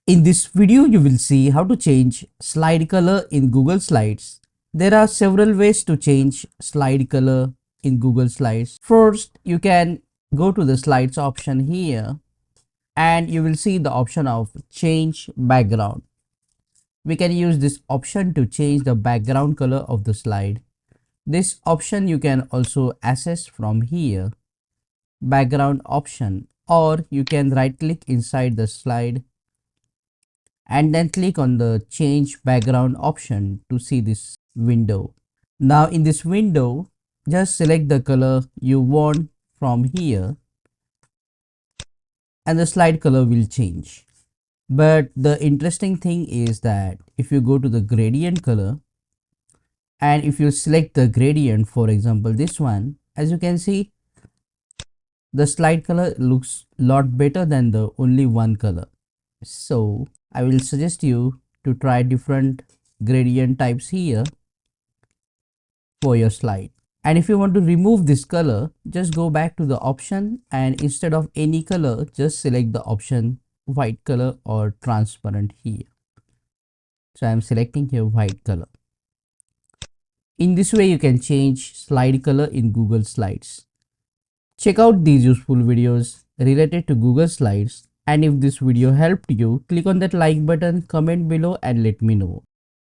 In this video, you will see how to change slide color in Google Slides. There are several ways to change slide color in Google Slides. First, you can go to the slides option here and you will see the option of change background. We can use this option to change the background color of the slide. This option you can also access from here, background option, or you can right click inside the slide and then click on the change background option to see this window. Now in this window, just select the color you want from here and the slide color will change. But the interesting thing is that if you go to the gradient color and if you select the gradient, for example this one, as you can see, the slide color looks lot better than the only one color. So I will suggest you to try different gradient types here for your slide. And if you want to remove this color, just go back to the option and instead of any color, just select the option white color or transparent here. So I am selecting here white color. In this way, you can change slide color in Google Slides. Check out these useful videos related to Google Slides. And if this video helped you, click on that like button, comment below and let me know.